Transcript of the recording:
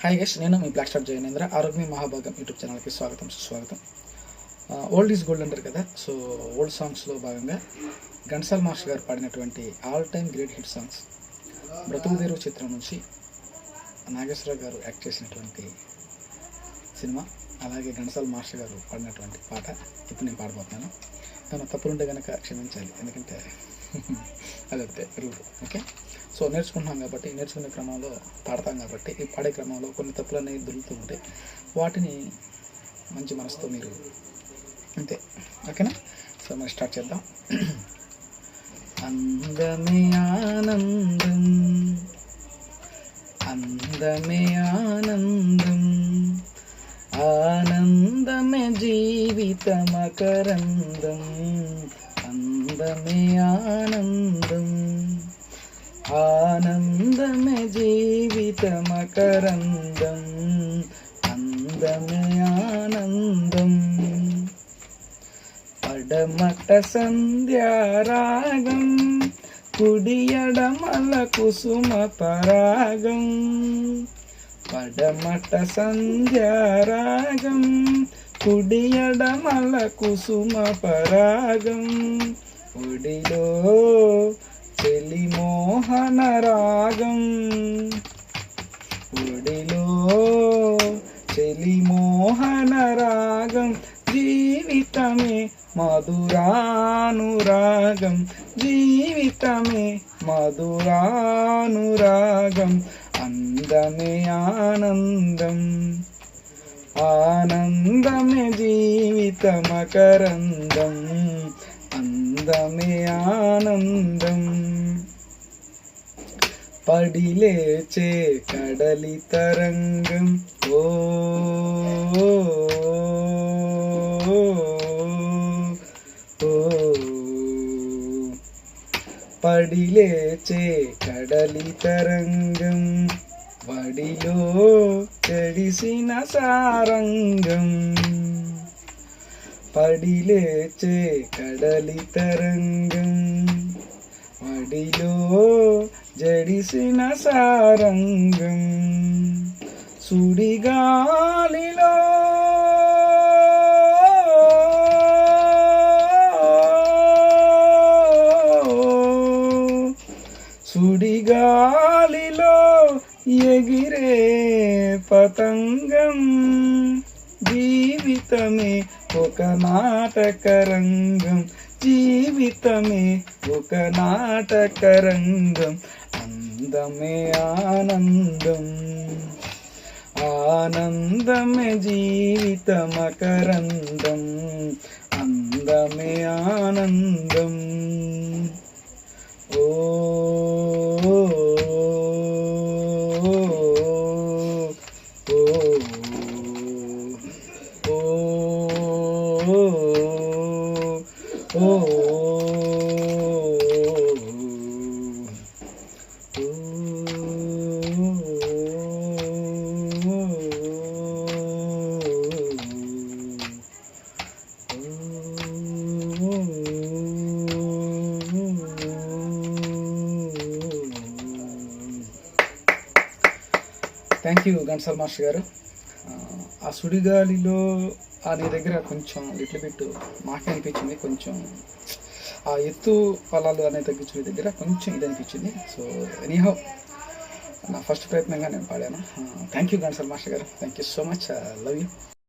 Hi guys, నేను మీ black star జయనేంద్ర. ఆరోగ్య మహాభాగం YouTube ఛానల్కి స్వాగతం, సుస్వాగతం. ఓల్డ్ ఈజ్ గోల్డ్ అంటారు కదా. సో ఓల్డ్ సాంగ్స్లో భాగంగా ఘంటసాల మాస్టర్ గారు పాడినటువంటి all time great hit songs బ్రతుకుదేరు చిత్రం నుంచి నాగేశ్వరరావు గారు యాక్ట్ చేసినటువంటి సినిమా, అలాగే ఘంటసాల మాస్టర్ గారు పాడినటువంటి పాట ఇప్పుడు నేను పాడబోతున్నాను. తను తప్పులుంటే కనుక క్షమించాలి, ఎందుకంటే అదంతే రూల్. ఓకే, సో నేర్చుకుంటున్నాం కాబట్టి, నేర్చుకునే క్రమంలో పాడతాం కాబట్టి, ఈ పాడే క్రమంలో కొన్ని తప్పులు అనేవి దొరుకుతూ ఉంటాయి. వాటిని మంచి మనసుతో మీరు అంతే, ఓకేనా? సో మరి స్టార్ట్ చేద్దాం. అందమే ఆనందం, అందమే ఆనందం, ఆనందమే జీవితమకరందం, అందమే ఆనందం, ఆనందమే జీవితమకరందం, అందమే ఆనందం. పడమట సంధ్యారాగం, కుడియడమల కుసుమ పరాగం. పడమట సంధ్యారాగం, కుడియడమల కుసుమ పరాగం. ఒడిలో చెలి మోహన రాగం, ఒడిలో చెలి మోహన రాగం. జీవితమే మధురానురాగం, జీవితమే మధురానురాగం. అందమే ఆనందం, ఆనందమే జీవితమకరందం, అందమే ఆనందం. పడిలేచే కడలి తరంగం, ఓ పడిలేచే కడలి తరంగం, వడిలో చెడిసిన సారంగం. పడిలేచే కడలి తరంగం, వడిలో జడిసిన సారంగం. సుడిగాలిలో సుడిగాలిలో ఎగిరే పతంగం. జీవితమే ఒక నాటకరంగం, జీవితమే ఒక నాటకరంగం. అందమే ఆనందం, ఆనందమే జీవితమకరందం, అందమే ఆనందం. ఓ థ్యాంక్ యూ ఘంటసాల మాస్టర్ గారు. ఆ సుడిగాలిలో నీ దగ్గర కొంచెం లిటిల్ బిట్ మాకే అనిపించింది, కొంచెం ఆ ఎత్తు పొలాలు అనే తగ్గించిన దగ్గర కొంచెం ఇది అనిపించింది. సో ఎనీహౌ నా ఫస్ట్ ప్రయత్నంగా నేను పాడాను. థ్యాంక్ యూ ఘంటసాల మాస్టర్ గారు, thank you so much, love you.